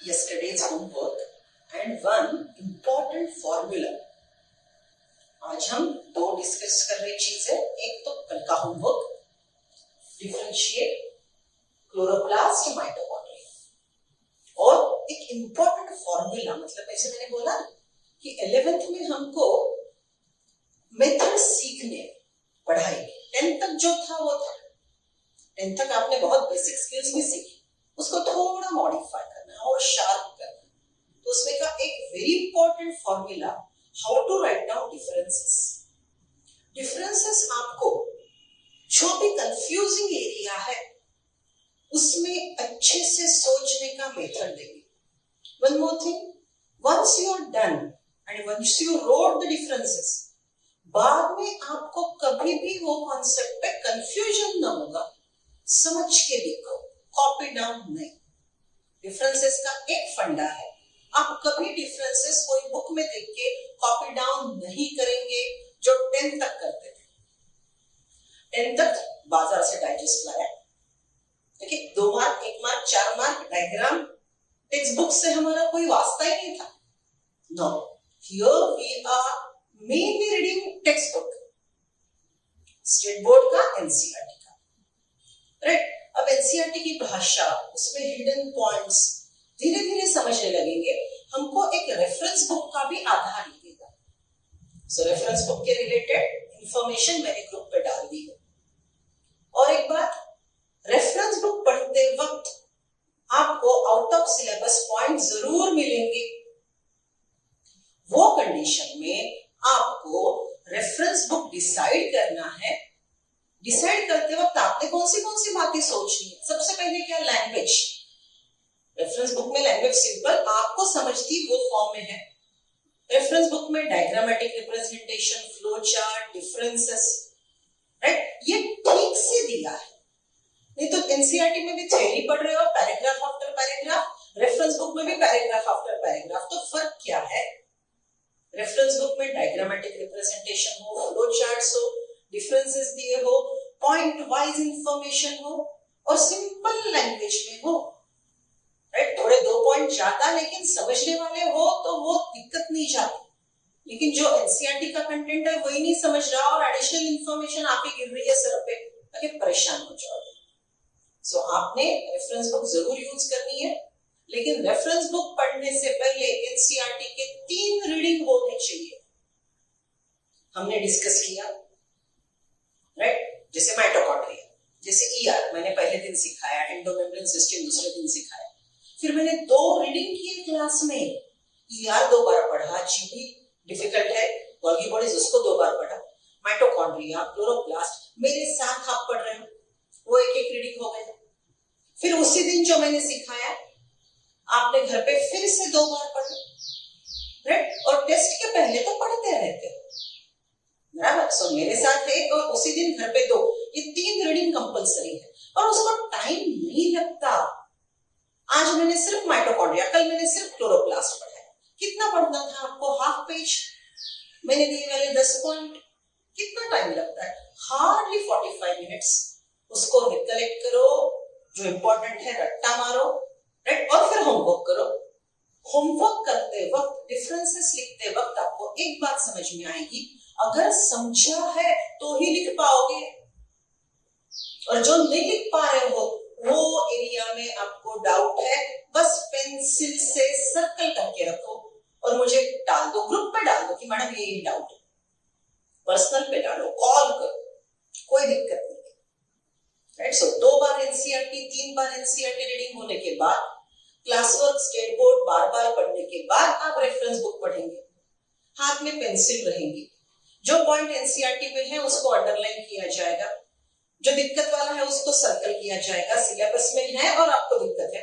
yesterday's homework and one important formula. आज हम दो डिस्कस कर रही चीजें, एक तो कल का होमवर्क डिफरेंशिएट क्लोरोप्लास्ट माइटोकॉन्ड्रिया और एक इंपॉर्टेंट फॉर्मूला, मतलब ऐसे मैंने बोला कि 11th में हमको मेथड सीखने पढ़ाई, 10th तक जो था वो था, 10th तक आपने बहुत बेसिक स्किल्स भी सीखी, उसको थोड़ा मॉडिफाई करना और शार्प करना। तो उसमें का एक very important formula, how to write down differences. Differences आपको जो भी कंफ्यूजिंग एरिया है उसमें अच्छे से सोचने का मेथड देगी। One more thing, once you are done and once you wrote the differences, बाद में आपको कभी भी वो कॉन्सेप्ट पे कंफ्यूजन ना होगा, समझ के लिखो, कॉपी डाउन नहीं। डिफरेंसेस का एक फंडा है, आप कभी डिफरेंसेस कोई बुक में देख के कॉपी डाउन नहीं करेंगे जो 10th तक करते थे। 10th तक बाजार से डाइजेस्ट लाया, देखिए 2 mark, 1 mark, 4 mark, diagram, textbook से हमारा कोई वास्ता ही नहीं था। No, here we are mainly reading textbook, state board का, एनसीईआरटी का, राइट। अब एनसीईआरटी की भाषा, उसमें हिडन पॉइंट्स धीरे धीरे समझने लगेंगे, हमको एक रेफरेंस बुक का भी आधार लगेगा। सो रेफरेंस बुक के रिलेटेड इंफॉर्मेशन मैंने ग्रुप पे डाल दी है। और एक बात, रेफरेंस बुक पढ़ते वक्त आपको आउट ऑफ सिलेबस पॉइंट जरूर मिलेंगे। वो कंडीशन में आपको रेफरेंस बुक डिसाइड करना है। डिसाइड करते वक्त आपने कौन सी बातें सोचनी है। सबसे पहले क्या, लैंग्वेज। रेफरेंस बुक में लैंग्वेज सिंपल आपको समझती वो फॉर्म में है। रेफरेंस बुक में diagrammatic representation, flow chart, differences, right, ये ठीक से दिया है। नहीं तो एनसीईआरटी में भी थ्योरी पढ़ रहे हो, paragraph after paragraph, reference book में भी पैराग्राफ आफ्टर पैराग्राफ। तो फर्क क्या है, रेफरेंस बुक में डायग्रामेटिक रिप्रेजेंटेशन हो, फ्लो चार्ट्स हो, डिफरेंसेस दिए हो, पॉइंट वाइज इंफॉर्मेशन हो और सिंपल लैंग्वेज में हो, राइट। थोड़े 2 पॉइंट ज्यादा लेकिन समझने वाले हो तो वो दिक्कत नहीं जाती। लेकिन जो एनसीईआरटी का कंटेंट है वही नहीं समझ रहा और एडिशनल इंफॉर्मेशन आप ही गिर रही है सर पे, ताकि परेशान हो जाओगे। सो आपने रेफरेंस बुक जरूर यूज करनी है, लेकिन रेफरेंस बुक पढ़ने से पहले एनसीईआरटी के 3 रीडिंग होने चाहिए। हमने डिस्कस किया, राइट, जैसे माइटोकॉन्ड्रिया, जैसे ईआर मैंने पहले दिन सिखाया, एंडोमेम्ब्रेन सिस्टम दूसरे दिन सिखाया। फिर मैंने 2 रीडिंग किए क्लास में, ईआर 2 बार पढ़ा, जीबी डिफिकल्ट है, गोल्गी बॉडीज उसको 2 बार पढ़ा, माइटोकॉन्ड्रिया, क्लोरोप्लास्ट मेरे साथ आप पढ़ रहे हो, वो एक रीडिंग हो गए। फिर उसी दिन जो मैंने सिखाया आपने घर पे फिर से 2 बार पढ़ा, राइट। और टेस्ट के पहले तो पढ़ते रहते हो, बराबर। सो मेरे साथ 1 और उसी दिन घर पे 2, ये 3 रीडिंग कंपलसरी है और उसको टाइम नहीं लगता। आज मैंने सिर्फ माइटोकॉन्ड्रिया, कल मैंने सिर्फ क्लोरोप्लास्ट पढ़ा है। कितना पढ़ना था आपको, हाफ पेज, मैंने दिए वाले 10 पॉइंट, कितना टाइम लगता है, हार्डली 45 मिनट्स। उसको रिकलेक्ट करो, जो इंपॉर्टेंट है रट्टा मारो, राइट, और फिर होमवर्क करो। होमवर्क करते वक्त, डिफरेंसेस लिखते वक्त आपको एक बात समझ में आएगी, अगर समझा है तो ही लिख पाओगे, और जो नहीं लिख पा रहे हो वो एरिया में आपको डाउट है, बस पेंसिल से सर्कल करके रखो और मुझे डाल दो, ग्रुप पे डाल दो कि मैडम ये डाउट है, पर्सनल पे डालो, कॉल करो, कोई दिक्कत नहीं, राइट। सो 2 बार एनसीईआरटी, 3 बार एनसीईआरटी रीडिंग होने के बाद, क्लास वर्क, स्टेट बोर्ड बार बार पढ़ने के बाद आप रेफरेंस बुक पढ़ेंगे, हाथ में पेंसिल रहेंगी, जो पॉइंट एनसीईआरटी में है उसको अंडरलाइन किया जाएगा, जो दिक्कत वाला है उसको सर्कल किया जाएगा, सिलेबस में है और आपको दिक्कत है।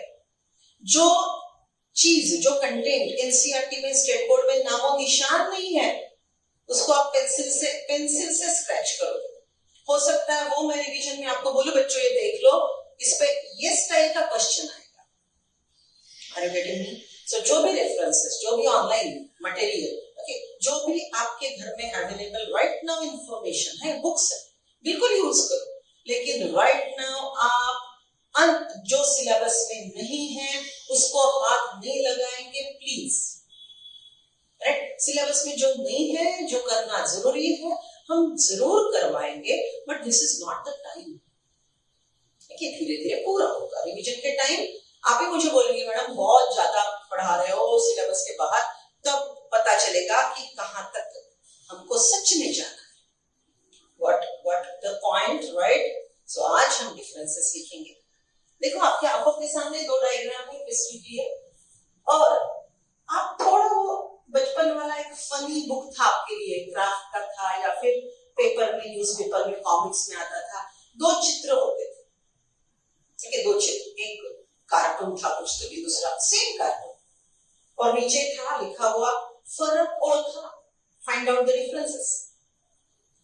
जो चीज, जो कंटेंट एनसीईआरटी में, स्टेट बोर्ड में नामो निशान नहीं है, उसको आप पेंसिल से स्क्रैच करोगे। हो सकता है वो मैं रिवीजन में आपको बोलूं, बच्चों ये देख लो, इस पे ये स्टाइल का क्वेश्चन आएगा। Are you getting me? So जो भी रेफरेंसेस, जो भी ऑनलाइन मटेरियल, ओके, जो भी आपके घर में अवेलेबल राइट नाउ इंफॉर्मेशन है, बुक्स है, बिल्कुल यूज करो। लेकिन राइट नाउ आप जो सिलेबस में नहीं है उसको हाथ नहीं लगाएंगे प्लीज। राइट, सिलेबस में जो नहीं है, जो करना जरूरी है हम जरूर करवाएंगे, but this is not the time. देखिए धीरे धीरे पूरा होगा। रिवीजन के टाइम आप ही मुझे बोलेंगे मैडम बहुत ज्यादा पढ़ा रहे हो सिलेबस के बाहर, तब पता चलेगा कि कहां तक हमको सच में जाना है। what the point, right? So आज हम डिफरेंसेस लिखेंगे। देखो आपके आंखों के सामने दो डायग्राम है हिस्ट्री की है, और आप थोड़ा वो बचपन वाला एक फनी बुक था आपके लिए, क्राफ्ट का था या फिर पेपर में, न्यूज़पेपर में, कॉमिक्स में आता था, दो चित्र होते थे, ठीक है, दो चित्र, एक कार्टून था कुछ तो भी दूसरा सेम कार्टून, और नीचे था लिखा हुआ फर्क ओळखा, फाइंड आउट द डिफरेंसेस।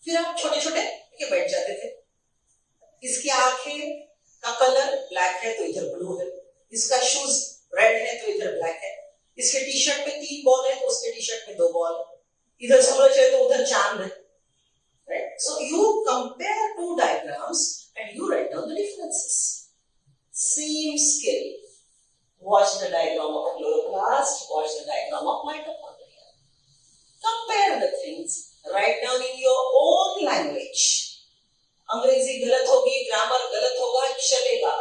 फिर आप छोटे छोटे के बैठ जाते थे। इसकी आंखें का कलर ब्लैक है तो इधर ब्लू है, इसका शूज रेड है तो इधर ब्लैक है, इसके टी शर्ट पे 3 बॉल है तो उसके टी शर्ट में 2 बॉल है, इधर सूरज है तो उधर चांद है। Right, so you compare 2 diagrams and you write down the differences. Same skill, watch the diagram of chloroplast, watch the diagram of mitochondria, compare the things, write down in your own language। अंग्रेजी गलत होगी, grammar गलत होगा, चलेगा।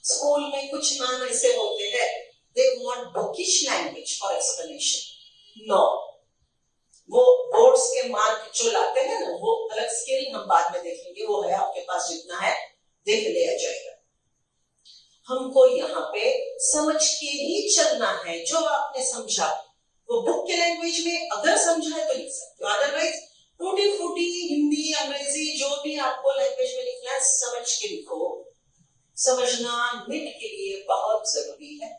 School में कुछ नाम ऐसे होते हैं, they want bookish language for explanation। No, वो बोर्ड्स के मार्क जो लाते हैं ना, वो अलग स्किल हम बाद में देखेंगे, वो है आपके पास जितना है देख लिया जाएगा। हमको यहाँ पे समझ के ही चलना है, जो आपने समझा वो बुक के लैंग्वेज में अगर समझा है तो लिख सकते हो, अदरवाइज टूटी फूटी हिंदी अंग्रेजी जो भी आपको लैंग्वेज में लिखना है समझ के लिखो। समझना निट के लिए बहुत जरूरी है।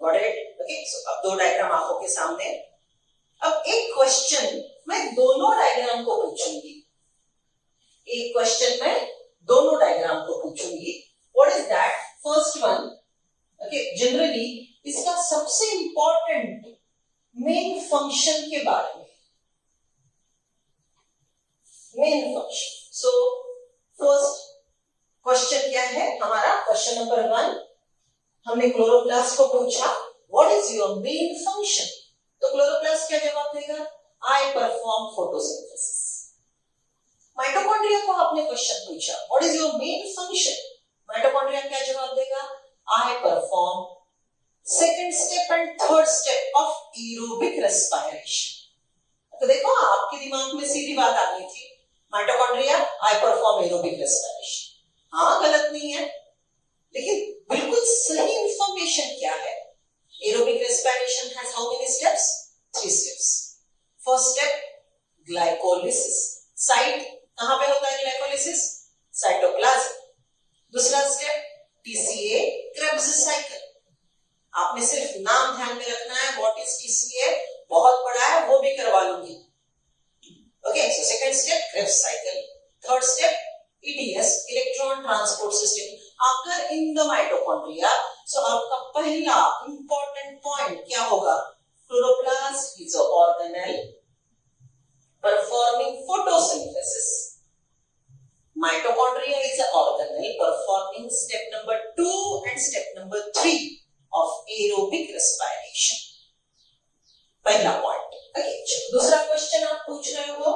Got it? ओके, सो अब 2 डायग्राम आंखों के सामने। अब एक क्वेश्चन मैं दोनों डायग्राम को पूछूंगी, एक क्वेश्चन मैं दोनों डायग्राम को पूछूंगी। What is that? First one, okay, generally इसका सबसे important main function के बारे में, main function। So first question क्या है हमारा? Question number 1, हमने क्लोरोप्लास्ट को पूछा what is your main function? तो क्लोरोप्लास्ट क्या जवाब देगा? I perform photosynthesis। माइटोकॉन्ड्रिया को आपने क्वेश्चन पूछा what is your main function? Mitochondria क्या जवाब देगा? I perform second step and third step of aerobic respiration। तो देखो आपके दिमाग में सीधी बात आ गई थी, mitochondria I perform aerobic respiration। हाँ, गलत नहीं है, लेकिन बिल्कुल सही इंफॉर्मेशन क्या है? Aerobic respiration has how many steps? 3 steps। First step glycolysis। Site कहां पे होता है ग्लाइकोलिसिस? साइटोप्लाज्म। दूसरा स्टेप TCA क्रेब्स साइकिल। आपने सिर्फ नाम ध्यान में रखना है, व्हाट इज TCA, बहुत बड़ा है, वो भी करवा लूंगी। Okay, so second step Krebs cycle, third step ETS electron transport system आकर इन द माइटोकॉन्ड्रिया। सो आपका पहला इंपॉर्टेंट पॉइंट क्या होगा? Chloroplast is a organelle performing photosynthesis। Mitochondria is an organelle performing step number 2 and step number 3 of aerobic respiration। पहला point. Okay, दूसरा question आप पूछ रहे हो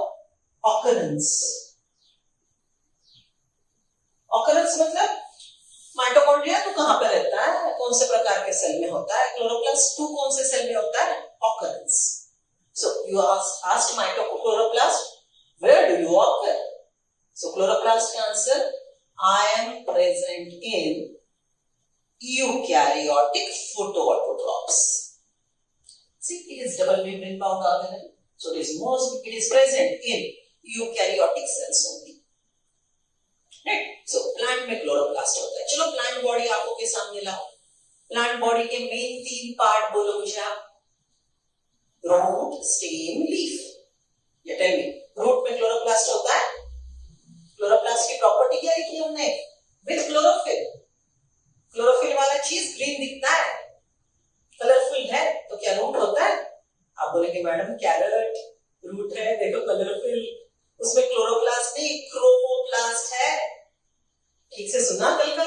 ऑकरेंस। ऑकरेंस मतलब माइटोकॉन्ड्रिया तो कहां पर रहता है, कौन से प्रकार के सेल में होता है? क्लोरोप्लास्ट 2 कौन से सेल में होता है? Occurrence. So you asked chloroplast, where do you occur? So chloroplast का answer, I am present in eukaryotic photoautotropes। See, it is double membrane bound organelle, so it is present in eukaryotic cells only। Right? So plant में chloroplast होता है। चलो plant body आपको के सामने लाओ। plant body के main 3 पार्ट बोलो मुझे आप। Root, stem, leaf. ये टेल मी, रूट में क्लोरोप्लास्ट होता है। क्लोरोप्लास्ट की प्रॉपर्टी क्या लिखी हमने? With chlorophyll. क्लोरोफिल वाला चीज ग्रीन दिखता है, कलरफुल है, तो क्या रूट होता है? आप बोलेंगे मैडम कैरेट रूट है, देखो कलरफुल, उसमें क्लोरोप्लास्ट नहीं क्रोमोप्लास्ट है। ठीक से सुना कल का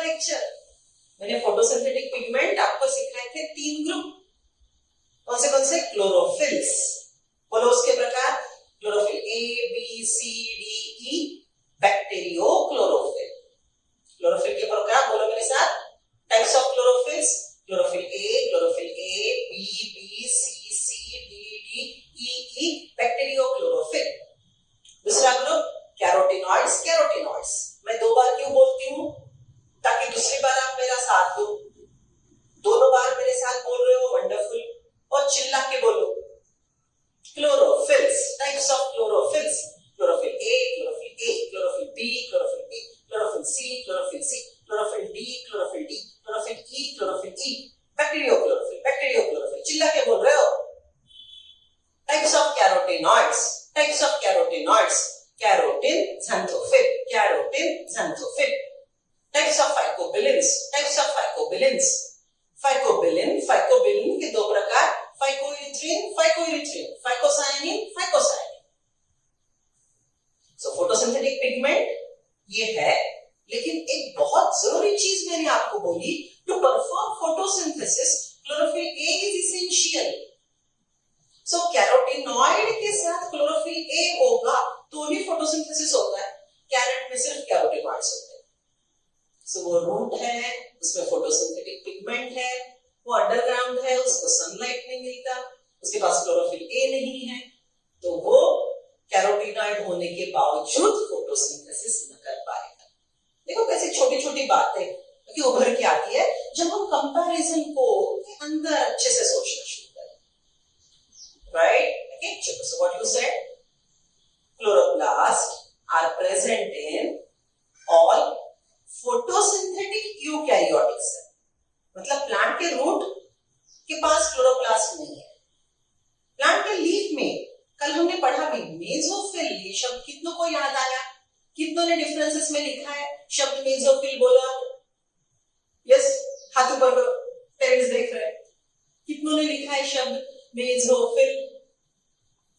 Chlorophylls. Chlorophyll A, chlorophyll B, chlorophyll C, chlorophyll D, chlorophyll E, chlorophyll E. Bacteriochlorophyll. चिल्ला के बोल रहे हो? Types of carotenoids. Carotene, xanthophyll. Types of phycobilins. Phycobilin के दो प्रकार, phycoerythrin, phycocyanin. So photosynthetic pigment ये है, लेकिन एक बहुत जरूरी चीज मैंने आपको बोली, to perform photosynthesis chlorophyll A is essential. So carotenoid के साथ chlorophyll A होगा तो ही photosynthesis होता है. कैरेट में सिर्फ कैरोटीनॉइड्स होते हैं. So वो रूट है, उसमें photosynthetic pigment है, वो अंडरग्राउंड है, उसको सनलाइट नहीं मिलता, उसके पास क्लोरोफिल ए नहीं है, तो वो कैरोटीनॉइड होने के बावजूद फोटोसिंथेसिस न कर पाएगा. देखो कैसे छोटी छोटी बातें कि उभर के आती है जब हम कंपैरिजन को अंदर अच्छे से सोचना शुरू करें. राइट? ओके, चलो, so what you said, chloroplast are present in all photosynthetic eukaryotic cell. मतलब प्लांट के रूट के पास क्लोरोप्लास्ट नहीं है. प्लांट के लीफ में कल हमने पढ़ा भी मेसोफिल. ये शब्द कितनों को याद आया? कितनों ने डिफरेंसेस में लिखा है शब्द मेसोफिल? बोला यस, हाथ ऊपर करो, पेरेंट्स देख रहे हैं. कितनों ने लिखा है शब्द mesophyll?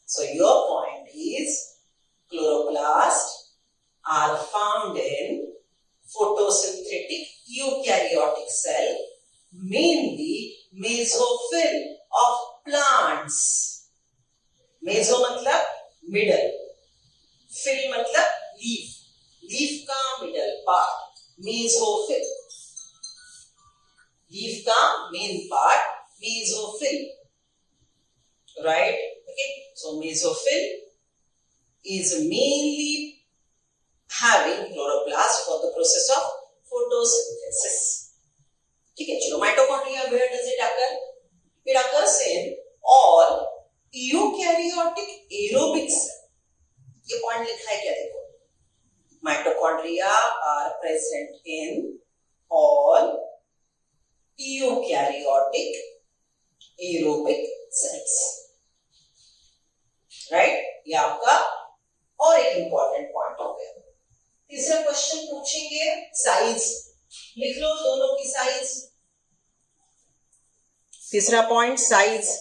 So your point is chloroplast are found in photosynthetic eukaryotic cell, mainly mesophyll of plants. Meso मतलब मिडल, फिल मतलब लीफ, लीफ का मिडल पार्ट मेसोफिल, लीफ का main part mesophyll. Right? Okay, so mesophyll is mainly having chloroplast for the process of photosynthesis. ठीक है, चलो, mitochondria, where does it occur? It occurs in all eukaryotic aerobic cell. ये point लिखा है क्या? देखो, mitochondria are present in all eukaryotic aerobic cells. Right? ये आपका और एक इंपॉर्टेंट पॉइंट हो गया. तीसरा क्वेश्चन पूछेंगे, साइज. लिख लो दोनों की साइज. तीसरा point, size.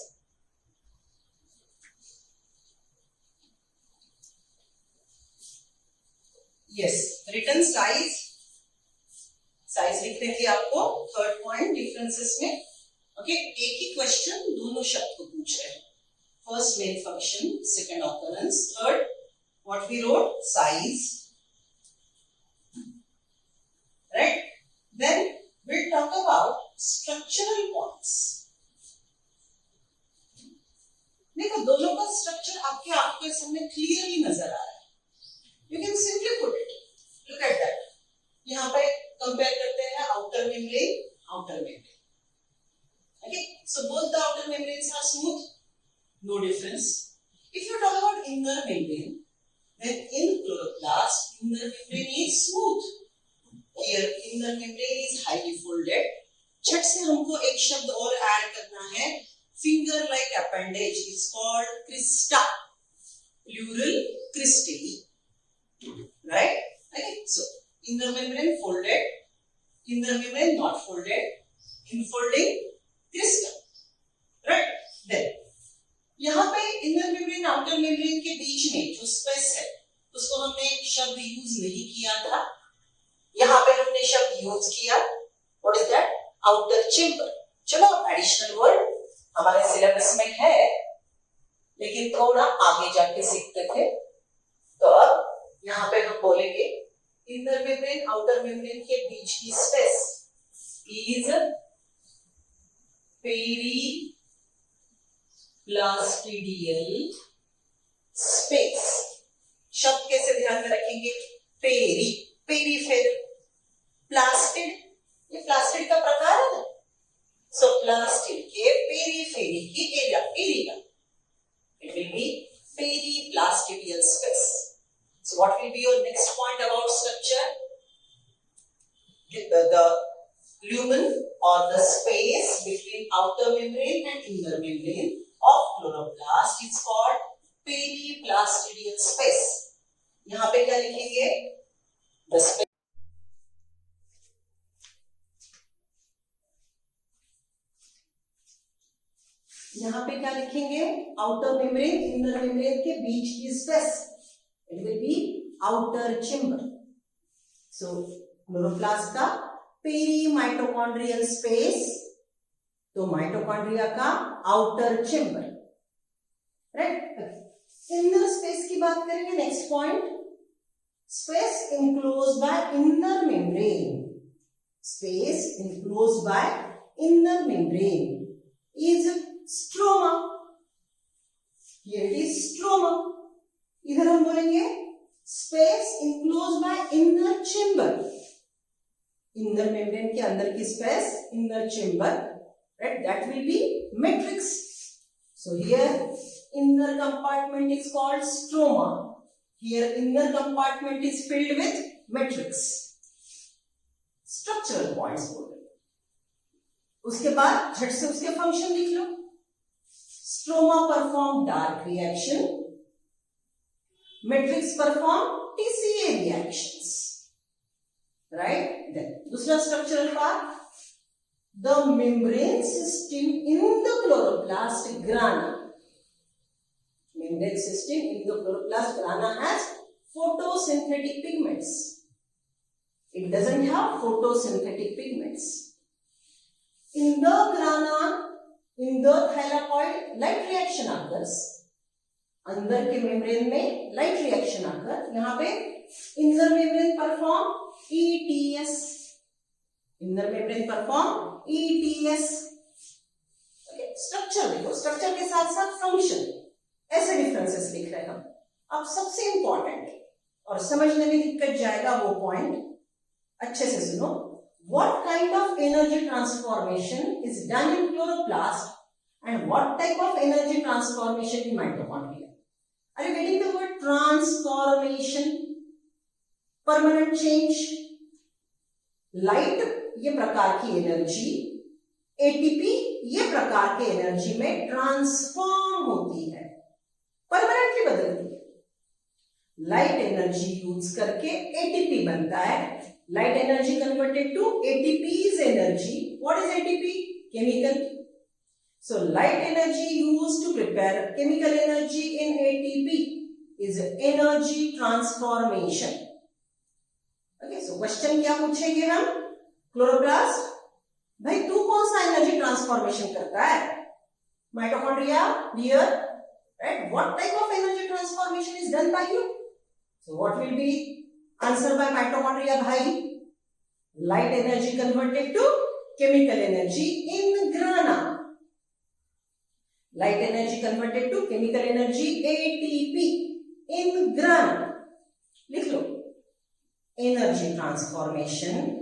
Yes, written size. Size लिखने थे आपको. थर्ड पॉइंट, डिफरेंसेस में. ओके, एक ही क्वेश्चन दोनों शब्द को पूछ रहे हैं. First main function, second occurrence, third what we wrote, size. Right? Then we'll talk about structural points. देखो, दोनों का स्ट्रक्चर आपके सामने क्लियरली नजर आ रहा है. You can simply put it. Look at that. यहाँ पे कंपेयर करते हैं outer membrane. Okay, so both the outer membranes are smooth. No difference. If you talk about inner membrane, then in chloroplast, inner membrane is smooth. Here inner membrane is highly folded. झट से हमको एक शब्द और add करना है. Finger like appendage is called crista. Plural cristae. Right? Okay. So inner membrane folded, inner membrane not folded, infolding crista. Right? Then यहाँ पे inner membrane outer membrane के बीच में जो स्पेस है उसको हमने शब्द यूज नहीं किया था. यहाँ पे हमने शब्द यूज किया. What is that? Outer chamber. चलो, एडिशनल वर्ड हमारे सिलेबस में है, लेकिन थोड़ा आगे जाके सीखते थे. तो अब यहाँ पे हम बोलेंगे इनर मेम्ब्रेन आउटर मेम्ब्रेन के बीच की स्पेस इज पेरीप्लास्टिडियल स्पेस. शब्द कैसे ध्यान में रखेंगे? पेरी, पेरीफेरल, प्लास्टिड, ये प्लास्टिड का प्रकार है ना. सो प्लास्टिड के पेरीफेरी की area, it will be periplastidial space. So what will be your next point about structure? The lumen or the space between outer membrane and inner membrane of chloroplast is called periplastidial space. यहाँ पे क्या लिखेंगे? The space. यहाँ पे क्या लिखेंगे? Outer membrane inner membrane के बीच की space, it will B outer chamber. So chloroplast का पेरी माइटोकॉन्ड्रियल स्पेस, तो माइटोकॉन्ड्रिया का outer chamber, right. Inner space की बात करेंगे. Next point, space enclosed bye inner membrane. Space enclosed bye inner membrane is stroma. Here it is stroma. इधर हम बोलेंगे space enclosed bye inner chamber. Inner membrane के अंदर की space inner chamber, right, that will be matrix. So here inner compartment is called stroma. Here inner compartment is filled with matrix. Structural points बोल रहे. उसके बाद झट से उसके फंक्शन लिख लो. Stroma perform dark reaction. Matrix perform TCA reactions. Right? Then दूसरा structural part. The membrane system in the chloroplast grana. Membrane system in the chloroplast grana has photosynthetic pigments. It doesn't have photosynthetic pigments. In the grana, in the thylakoid, light reaction occurs. अंदर के membrane में light reaction आकर यहाँ पे inner membrane perform ETS. Inner membrane perform ETS. Structure देखो, structure के साथ साथ फंक्शन, ऐसे डिफरेंसेस लिख रहे हैं हम. अब सबसे इंपॉर्टेंट और समझने में दिक्कत जाएगा वो पॉइंट, अच्छे से सुनो. What kind of energy transformation is done in chloroplast and what type of energy transformation in mitochondria? Are you getting the word transformation? Permanent change. Light ये प्रकार की एनर्जी, ATP ये प्रकार के एनर्जी में ट्रांसफॉर्म होती है, परमानेंटली बदलती है. लाइट एनर्जी यूज करके ATP बनता है. Light energy converted to ATP's energy. What is ATP? Chemical. So light energy used to prepare chemical energy in ATP is energy transformation. Okay, so question क्या पूछेंगे हम? Chloroplast, भाई तू कौन सा एनर्जी ट्रांसफॉर्मेशन करता है? Mitochondria, dear, right? What type of energy transformation is done by you? So what will be answer by mitochondria bhai? Light energy converted to chemical energy in grana. Light energy converted to chemical energy ATP in grana. लिख लो. Energy transformation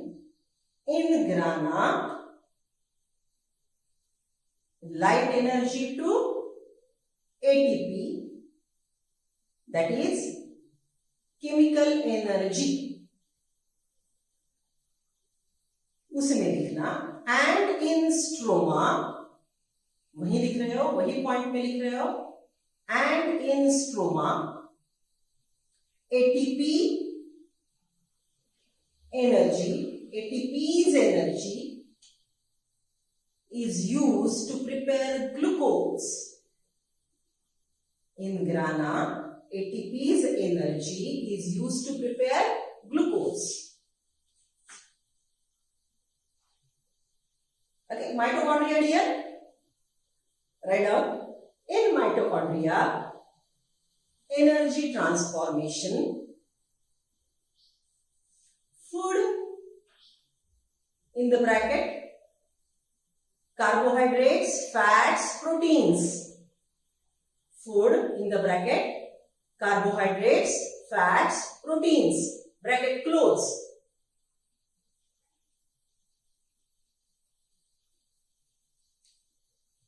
in grana. Light energy to ATP, that is chemical energy. उसमें लिखना. And in stroma, वही लिख रहे हो, वही point में लिख रहे हो. And in stroma, ATP energy, ATP's energy is used to prepare glucose. In grana, ATP's energy is used to prepare glucose. Okay, mitochondria, dear. Write down. In mitochondria, energy transformation, food in the bracket, carbohydrates, fats, proteins. Food in the bracket, carbohydrates, fats, proteins, bracket close.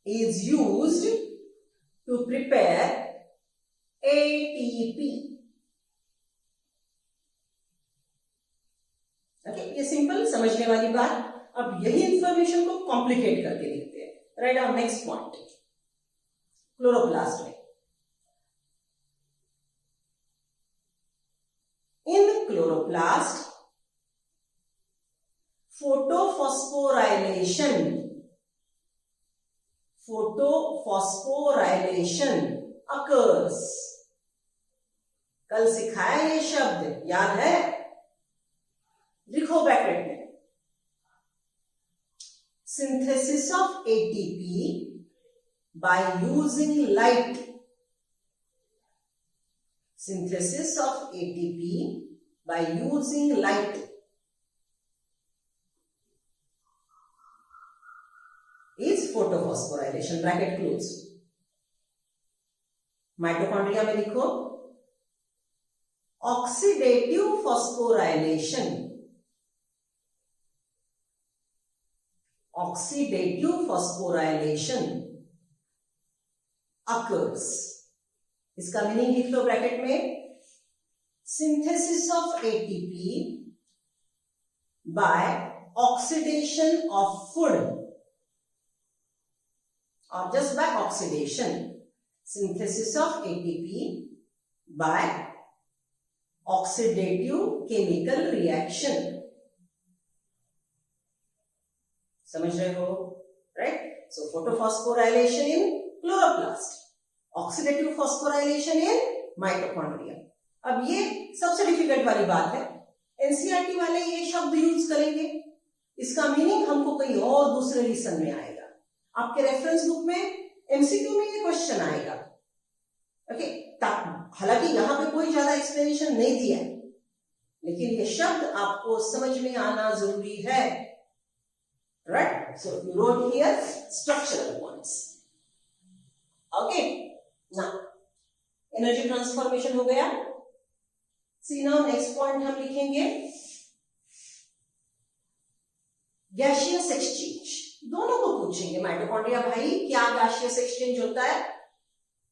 Is used to prepare ATP. ये simple समझने वाली बात। अब यही information को complicate करके देखते हैं। Right, our next point, chloroplast में इन क्लोरोप्लास्ट फोटोफॉस्फोराइलेशन occurs। कल सिखाया ये शब्द, याद है? लिखो ब्रैकेट में, synthesis of ATP by using light. Synthesis of ATP by using light is photophosphorylation, bracket close. Mitochondria में लिखो oxidative phosphorylation. Oxidative phosphorylation occurs। इसका मीनिंग लिख लो ब्रैकेट में, synthesis of ATP by oxidation of food or just by oxidation, synthesis of ATP by oxidative chemical reaction। समझ रहे हो? Right? So photophosphorylation in chloroplast, oxidative phosphorylation in mitochondria। अब ये सबसे डिफिकल्ट वाली बात है, एनसीईआरटी वाले ये शब्द यूज करेंगे, इसका मीनिंग हमको कहीं और दूसरे रीजन में आएगा। आपके रेफरेंस बुक में एमसीक्यू में ये क्वेश्चन आएगा। ओके, हालांकि यहां पे कोई ज्यादा एक्सप्लेनेशन नहीं दिया है, लेकिन ये शब्द आपको समझ में आना जरूरी है। Right, so you wrote here structural points. Okay, now energy transformation हो गया। सी नाउ नेक्स्ट पॉइंट हम लिखेंगे गैसियस एक्सचेंज। दोनों को पूछेंगे माइटोकॉन्ड्रिया भाई क्या गैसियस एक्सचेंज होता है,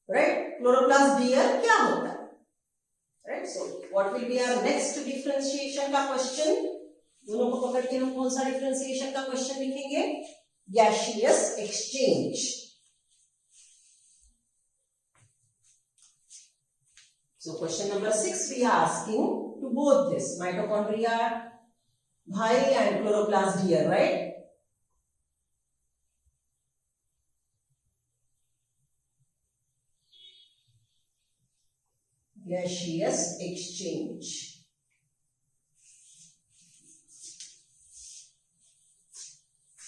राइट? क्लोरोप्लास्ट डियर क्या होता है, right? So what will be our next differentiation का क्वेश्चन? दोनों को पकड़ के हम कौन सा डिफरेंशिएशन का क्वेश्चन लिखेंगे? Gaseous exchange. So question number 6 we are asking to both this mitochondria bhai and chloroplast here, right? Gaseous exchange.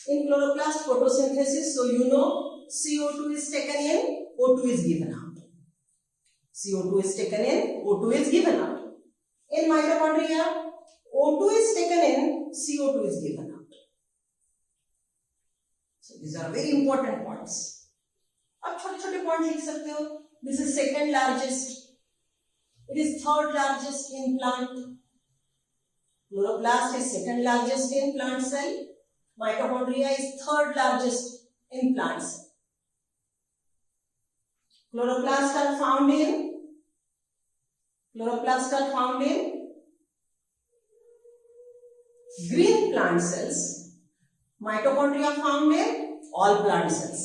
In chloroplast photosynthesis, so you know CO2 is taken in, O2 is given out. CO2 is taken in, O2 is given out. In mitochondria, O2 is taken in, CO2 is given out. So these are very important points. आप छोटे-छोटे point लिख सकते हो. This is second largest. It is third largest in plant. Chloroplast is second largest in plant cell. Mitochondria is third largest in plant cell. Chloroplasts are found in green plant cells. Mitochondria found in all plant cells,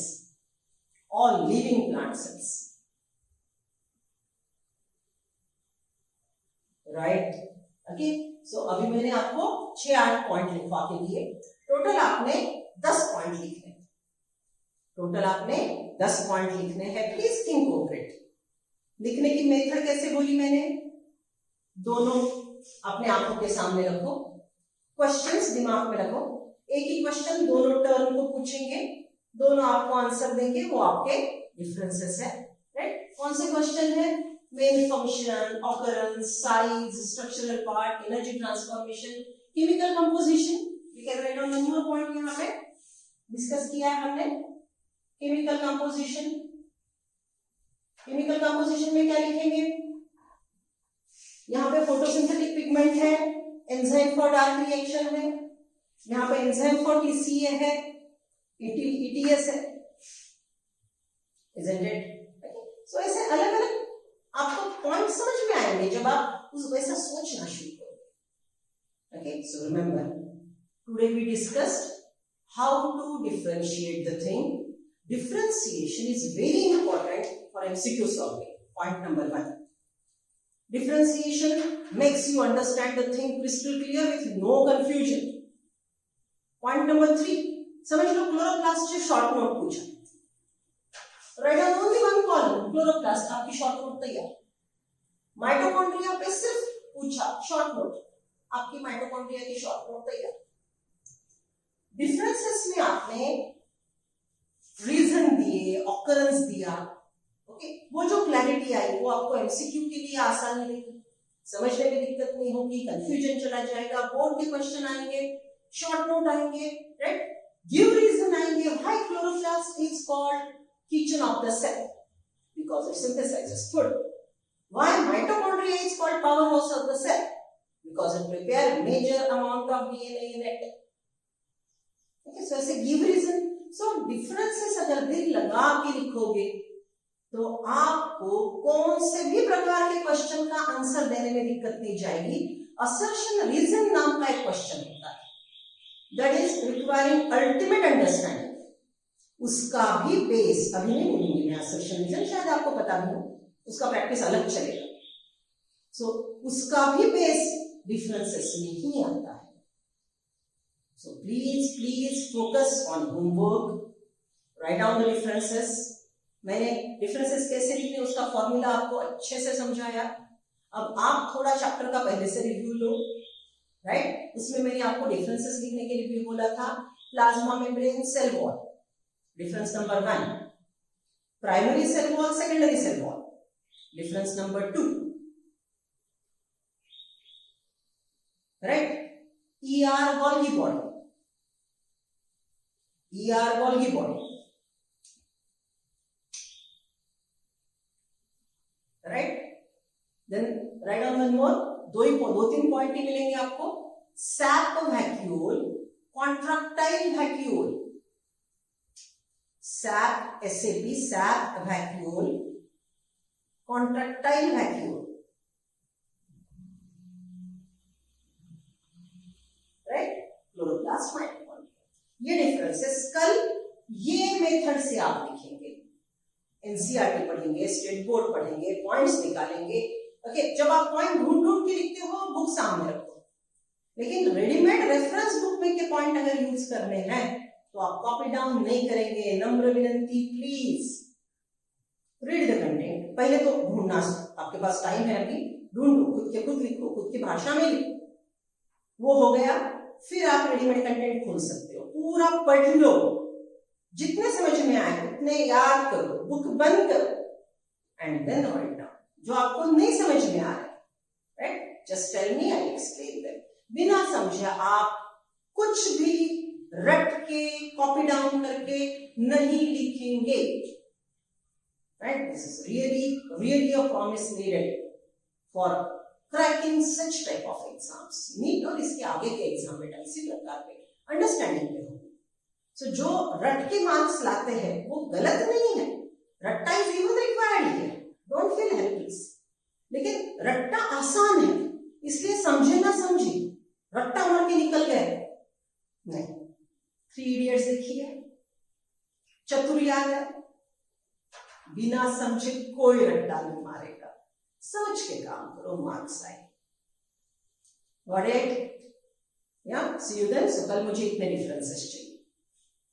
all living plant cells. Right? Okay. So अभी मैंने आपको 6-8 point लिखवा के दिए. Total आपने 10 point लिखने. Total आपने 10 point लिखने हैं. Please think over it. लिखने की मेथड कैसे बोली मैंने? दोनों अपने आंखों के सामने रखो, क्वेश्चंस दिमाग में रखो. एक ही क्वेश्चन दोनों टर्म को पूछेंगे, दोनों आपको आंसर देंगे, वो आपके डिफरेंसेस है. राइट? कौन से क्वेश्चन है? Main function, occurrence, size, structural part, energy transformation, chemical composition. You can write down one more point. यहाँ पे डिस्कस किया है हमने केमिकल कंपोजिशन. केमिकल कंपोजिशन में क्या लिखेंगे? यहाँ पे फोटोसिंथेटिक पिगमेंट है, एंजाइम फॉर डार्क रिएक्शन है, यहाँ पे एंजाइम फॉर टीसीए है, ईटीएस है. Isn't it? So ऐसे अलग अलग आपको पॉइंट समझ में आएंगे जब आप उस वैसा सोचना शुरू करोगे. Okay, so remember, today we discussed how to differentiate the thing. Differentiation is very important for MCQ solving. Point number 1. Differentiation makes you understand the thing crystal clear with no confusion. Point number 3. समझ लो chloroplast से short note पूछा. Write down only one column chloroplast, आपकी short note तैयार. Mitochondria पे सिर्फ पूछा short note, आपकी mitochondria की शॉर्ट नोट तैयार. डिफरेंसेस में आपने रीजन दिए, ऑकरेंस दिया. ओके, वो जो क्लैरिटी आई वो आपको एमसीक्यू के लिए आसान लगेगी, समझने में दिक्कत नहीं होगी, कंफ्यूजन चला जाएगा. बोर्ड के क्वेश्चन आएंगे, शॉर्ट नोट आएंगे, राइट. गिव रीजन आएंगे. Why chloroplast is called kitchen of the cell? Because it synthesises food. Why mitochondria is called powerhouse of the cell? Because it prepare major amount of DNA in it. Okay, so ऐसे give reason. So differences अगर दिल लगा के लिखोगे तो आपको कौन से भी प्रकार के क्वेश्चन का आंसर देने में दिक्कत नहीं जाएगी. Assertion reason नाम का एक क्वेश्चन होता है, that is requiring ultimate understanding. उसका भी बेस अभी नहीं बोलूंगी मैं. assertion reason शायद आपको पता भी हो, उसका प्रैक्टिस अलग चलेगा. सो उसका भी बेस डिफरेंसेस में ही आता है. So please focus on homework, write down the differences. मैंने डिफरेंसेस कैसे लिखने उसका फॉर्मूला आपको अच्छे से समझाया. अब आप थोड़ा चैप्टर का पहले से रिव्यू लो, राइट. उसमें मैंने आपको डिफरेंसेस लिखने के लिए भी बोला था. Plasma membrane, cell wall, difference number 1. Primary cell wall, secondary cell wall, difference number 2, right. Golgi body, right. Then write down one more. दो तीन पॉइंट ही मिलेंगे आपको. SAP vacuole, contractile vacuole. SAP SAP, SAP vacuole, contractile vacuole, right. Chloroplast, mitochondria. ये differences कल ये method से आप लिखेंगे. एनसीईआरटी पढ़ेंगे, स्टेट बोर्ड पढ़ेंगे, पॉइंट्स निकालेंगे. ओके, जब आप पॉइंट ढूंढ के लिखते हो बुक सामने रखो, लेकिन रेडीमेड रेफरेंस बुक में के पॉइंट अगर यूज करने हैं तो आप कॉपी डाउन नहीं करेंगे. नम्र विनंती, प्लीज रीड द कंटेंट. पहले तो ढूंढना, आपके पास टाइम है अभी, ढूंढो, खुद लिखो, खुद की भाषा में लिखो. वो हो गया, फिर आप रेडीमेड कंटेंट खोल सकते हो. पूरा पढ़ लो, जितने समझ में आए उतने याद करो, बुक बंद करो, एंड देन राइट डाउन. जो आपको नहीं समझ में आ रहा है, right, just tell me, I explain them. बिना समझे आप कुछ भी रट के कॉपी डाउन करके नहीं लिखेंगे. Right? This is really a promise needed for cracking such type of exams. NEET और इसके आगे के एग्जाम बेटा इसी प्रकार के अंडरस्टैंडिंग पे हो. सो जो रट के मार्क्स लाते हैं वो गलत नहीं है. रट्टा is even required here, don't feel helpless. लेकिन रट्टा आसान है, इसलिए समझे ना समझे रट्टा मार के निकल गए नहीं. 3 इडियट्स देखिए, चतुर याद है, बिना समझे कोई रट्टा नहीं मारेगा. समझ के काम करो, मार्क्स आए. Got it? Yeah, see you then. So कल मुझे इतने डिफरेंसेस चाहिए.